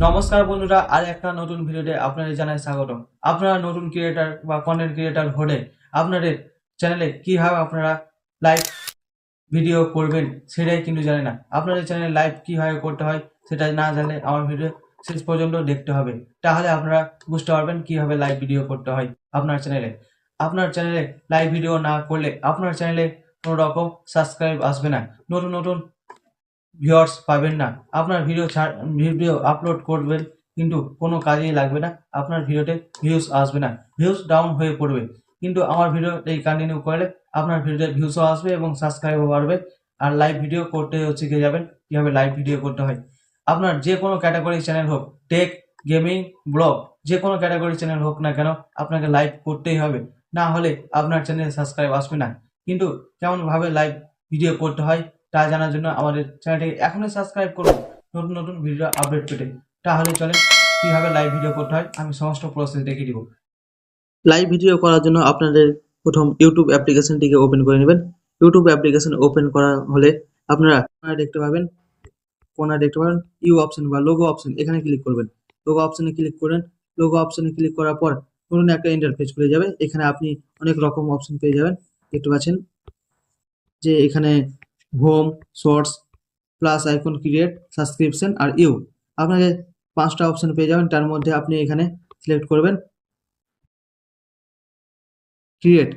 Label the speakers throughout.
Speaker 1: নমস্কার বন্ধুরা, আর একটা নতুন ভিডিওতে আপনাদের জানাই স্বাগতম। আপনারা নতুন ক্রিয়েটার বা কন্টেন্ট ক্রিয়েটার হলে আপনাদের চ্যানেলে কিভাবে আপনারা লাইভ ভিডিও করবেন সেটাই কিন্তু জানেন না। আপনাদের চ্যানেলে লাইভ কিভাবে করতে হয় সেটা না জানলে আমার ভিডিও শেষ পর্যন্ত দেখতে হবে, তাহলে আপনারা বুঝতে পারবেন কিভাবে লাইভ ভিডিও করতে হয় আপনার চ্যানেলে। আপনার চ্যানেলে লাইভ ভিডিও না করলে আপনার চ্যানেলে কোনো রকম সাবস্ক্রাইব আসবে না, নতুন নতুন ভিউয়ার্স পাবেন না। আপনার ভিডিও আপলোড করবেন কিন্তু কোনো কাজেই লাগবে না, আপনার ভিডিওতে ভিউজ আসবে না, ভিউজ ডাউন হয়ে পড়বে। কিন্তু আমার ভিডিও এই কন্টিনিউ করলে আপনার ভিডিওতে ভিউজও আসবে এবং সাবস্ক্রাইবও বাড়বে। আর লাইভ ভিডিও করতেও শিখে যাবেন কীভাবে লাইভ ভিডিও করতে হয়। আপনার যে কোনো ক্যাটাগরি চ্যানেল হোক, টেক, গেমিং, ব্লগ, যে কোনো ক্যাটাগরি চ্যানেল হোক না কেন, আপনাকে লাইভ করতেই হবে, না হলে আপনার চ্যানেলে সাবস্ক্রাইব আসবে না। কিন্তু কেমনভাবে লাইভ ভিডিও করতে হয় তা জানার জন্য আমাদের চ্যানেলটিকে এখনই সাবস্ক্রাইব করুন নতুন নতুন ভিডিও আপডেট পেতে। তাহলে চলেন কিভাবে লাইভ ভিডিও করতে হয় আমি সমস্ত প্রসেস দেখিয়ে দিব। লাইভ ভিডিও করার জন্য আপনাদের প্রথম ইউটিউব অ্যাপ্লিকেশনটিকে ওপেন করে নেবেন। ইউটিউব অ্যাপ্লিকেশন ওপেন করা হলে আপনারা দেখতে পাবেন ইউ অপশন বা লোগো অপশন, এখানে ক্লিক করবেন। লোগো অপশনে ক্লিক করেন। লোগো অপশনে ক্লিক করার পর ধরুন একটা ইন্টারফেস খুলে যাবে। এখানে আপনি অনেক রকম অপশন পেয়ে যাবেন। দেখতে পাচ্ছেন যে এখানে home, shorts, plus icon, create, subscription আর ইউ। আপনাকে 5টা অপশন পেয়ে যাবেন। তার মধ্যে আপনি এখানে সিলেক্ট করবেন ক্রিয়েট।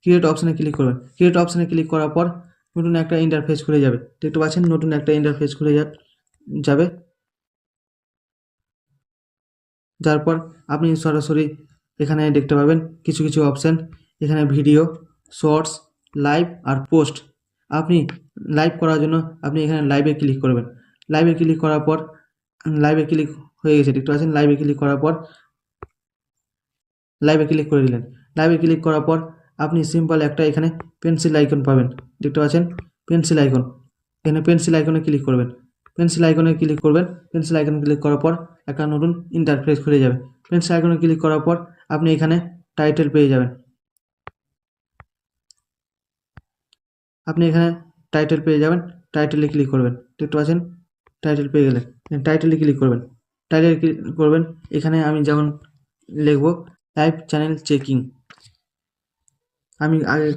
Speaker 1: ক্রিয়েট অপশনে ক্লিক করবেন। ক্রিয়েট অপশনে ক্লিক করার পর নতুন একটা ইন্টারফেস খুলে যাবে। দেখতে পাচ্ছেন নতুন একটা ইন্টারফেস খুলে যাবে। তারপর আপনি সরাসরি এখানে দেখতে পাবেন কিছু কিছু অপশন। এখানে ভিডিও, শর্টস, লাইভ আর পোস্ট। আপনি লাইভ করার জন্য আপনি এখানে লাইভে ক্লিক করবেন। লাইভে ক্লিক করার পর লাইভে ক্লিক হয়ে গেছে, দেখতে পাচ্ছেন। লাইভে ক্লিক করার পর লাইভে ক্লিক করে দিলেন। লাইভে ক্লিক করার পর আপনি সিম্পল একটা এখানে পেন্সিল আইকন পাবেন, দেখতে পাচ্ছেন পেন্সিল আইকন। এখানে পেন্সিল আইকনে ক্লিক করবেন। পেন্সিল আইকনে ক্লিক করবেন। পেন্সিল আইকনে ক্লিক করার পর একটা নতুন ইন্টারফেস খুলে যাবে। পেন্সিল আইকনে ক্লিক করার পর আপনি এখানে টাইটেল পেয়ে যাবেন। আপনি এখানে টাইটেল পেয়ে যাবেন। টাইটেলে ক্লিক করবেন, দেখতে পাচ্ছেন টাইটেল পেয়ে গেলেন। টাইটেলে ক্লিক করবেন। টাইটেলে ক্লিক করবেন। এখানে আমি যেমন লিখব লাইভ চ্যানেল চেকিং। আমি আগে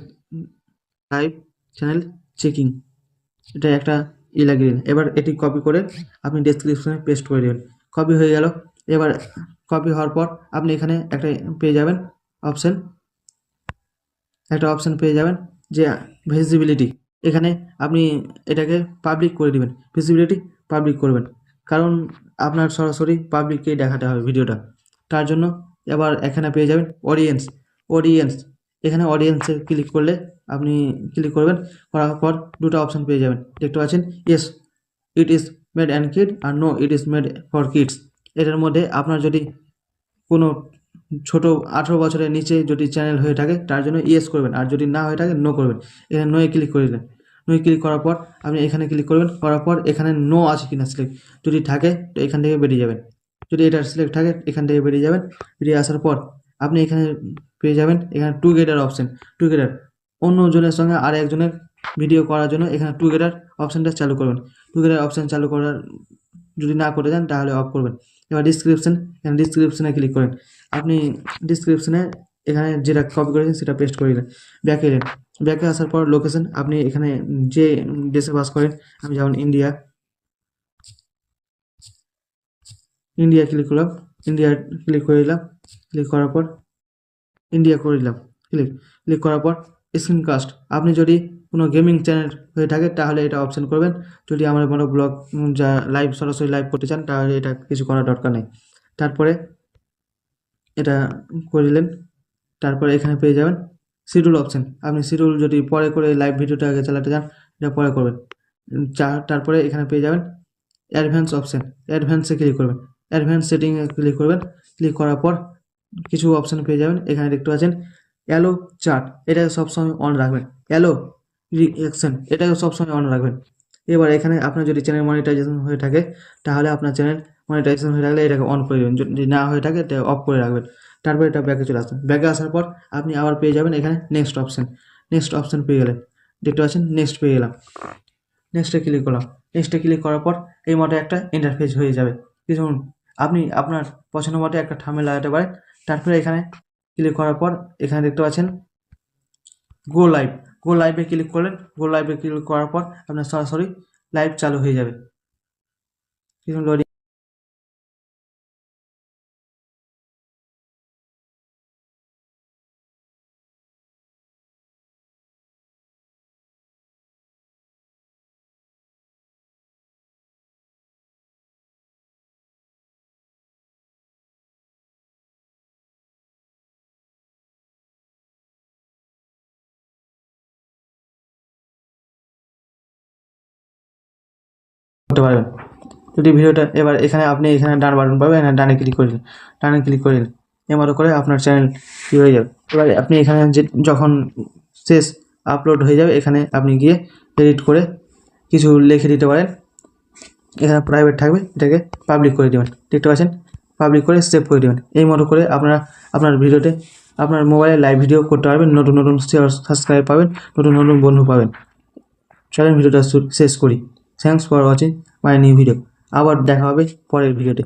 Speaker 1: লাইভ চ্যানেল চেকিং এটা একটা লাগিয়ে দিন। এবার এটি কপি করে আপনি ডেসক্রিপশনে পেস্ট করে দেবেন। কপি হয়ে গেল। এবার কপি হওয়ার পর আপনি এখানে একটা পেয়ে যাবেন অপশন। একটা অপশন পেয়ে যাবেন যে ভিজিবিলিটি। এখানে আপনি এটাকে পাবলিক করে দিবেন। ভিজিবিলিটি পাবলিক করবেন, কারণ আপনার সরাসরি পাবলিককেই দেখাতে হবে ভিডিওটা। তার জন্য এবার এখানে পেয়ে যাবেন অডিয়েন্স। অডিয়েন্স এখানে অডিয়েন্সে ক্লিক করলে আপনি ক্লিক করবেন। করার পর দুটো অপশন পেয়ে যাবেন, দেখতে পাচ্ছেন yes it is made and kid আর no it is made for kids. এটার মধ্যে আপনার যদি কোনো ছোট 18 বছরের নিচে যদি চ্যানেল হয়ে থাকে তার জন্য ইয়েস করবেন, আর যদি না হয়ে থাকে নো করবেন। এখানে নোয়ে ক্লিক করে দিলেন। নোয়ে ক্লিক করার পর আপনি এখানে ক্লিক করবেন। করার পর এখানে নো আছে কিনা সিলেক্ট, যদি থাকে তো এখান থেকে বেরিয়ে যাবেন। যদি এটা সিলেক্ট থাকে এখান থেকে বেরিয়ে যাবেন। বেরিয়ে আসার পর আপনি এখানে পেয়ে যাবেন এখানে টুগেদার অপশন। টুগেদার অন্য জনের সঙ্গে আর একজনের ভিডিও করার জন্য এখানে টুগেদার অপশনটা চালু করবেন। টুগেদার অপশন চালু করার যদি না করে দেন তাহলে অফ করবেন। এবার ডিসক্রিপশন, এখানে ডিসক্রিপশনে ক্লিক করেন। আপনি ডিসক্রিপশনে এখানে যেটা কপি করেছেন সেটা পেস্ট করে দিলেন। ব্যাকে এলেন। ব্যাকে আসার পর লোকেশন আপনি এখানে যে দেশে বাস করেন, আমি যেমন ইন্ডিয়া, ইন্ডিয়া ক্লিক করলাম। ইন্ডিয়া ক্লিক করে দিলাম। ক্লিক করার পর ইন্ডিয়া করে দিলাম। ক্লিক করার পর স্ক্রিনকাস্ট, আপনি যদি কোনো গেমিং চ্যানেল হয়ে থাকে তাহলে এটা অপশন করবেন। যদি আমার কোনো ব্লগ যা লাইভ সরাসরি লাইভ করতে চান তাহলে এটা কিছু করার দরকার নেই। তারপরে এটা করে দিলেন। তারপরে এখানে পেয়ে যাবেন শিডিউল অপশন। আপনি শিডিউল যদি পরে করে লাইভ ভিডিওটা আগে চালাতে চান এটা পরে করবেন। তারপরে এখানে পেয়ে যাবেন অ্যাডভান্স অপশন। অ্যাডভান্সে ক্লিক করবেন। অ্যাডভান্স সেটিংয়ে ক্লিক করবেন। ক্লিক করার পর কিছু অপশন পেয়ে যাবেন। এখানে দেখতে পাচ্ছেন অ্যালো চার্ট, এটাকে সবসময় অন রাখবেন। অ্যালো রিঅ্যাকশন এটাকে সবসময় অন রাখবেন। এবার এখানে আপনার যদি চ্যানেল মনিটাইজেশন হয়ে থাকে তাহলে আপনার চ্যানেল মনিটাইজেশন হয়ে থাকলে এটাকে অন করে দেবেন, যদি না হয়ে থাকে এটা অফ করে রাখবেন। তারপর এটা ব্যাকে চলে আসবেন। ব্যাকে আসার পর আপনি আবার পেয়ে যাবেন এখানে নেক্সট অপশন। নেক্সট অপশন পেয়ে গেলেন, দেখতে পাচ্ছেন নেক্সট পেয়ে গেলাম। নেক্সটে ক্লিক করলাম। নেক্সটে ক্লিক করার পর এই মতো একটা ইন্টারফেস হয়ে যাবে। কিছুক্ষণ আপনি আপনার পছন্দ মতো একটা থাম্বনেল লাগাতে পারেন। তারপরে এখানে ক্লিক করার পর এখানে দেখতে পাচ্ছেন গো লাইভ। গো লাইভে ক্লিক করলেন। গো লাইভে ক্লিক করার পর আপনার সরাসরি লাইভ চালু হয়ে যাবে। লোডিং করতে পারবেন। যদি ভিডিওটা এবার এখানে আপনি এখানে ডান বাটন পাবেন, এখানে ডানে ক্লিক করে দিন। ডানে ক্লিক করে দিন, এর মতো করে আপনার চ্যানেল কি হয়ে যাবে। এবার আপনি এখানে যে যখন শেষ আপলোড হয়ে যাবে এখানে আপনি গিয়ে এডিট করে কিছু লিখে দিতে পারেন। এখানে প্রাইভেট থাকবে, এটাকে পাবলিক করে দেবেন। দেখতে পাচ্ছেন, পাবলিক করে সেভ করে দেবেন। এই মতো করে আপনারা আপনার ভিডিওতে আপনার মোবাইলে লাইভ ভিডিও করতে পারবেন। নতুন নতুন সাবস্ক্রাইব পাবেন, নতুন নতুন বন্ধু পাবেন। চলেন ভিডিওটা শেষ করি। Thanks for watching my new video. আবার দেখা হবে পরের ভিডিওতে।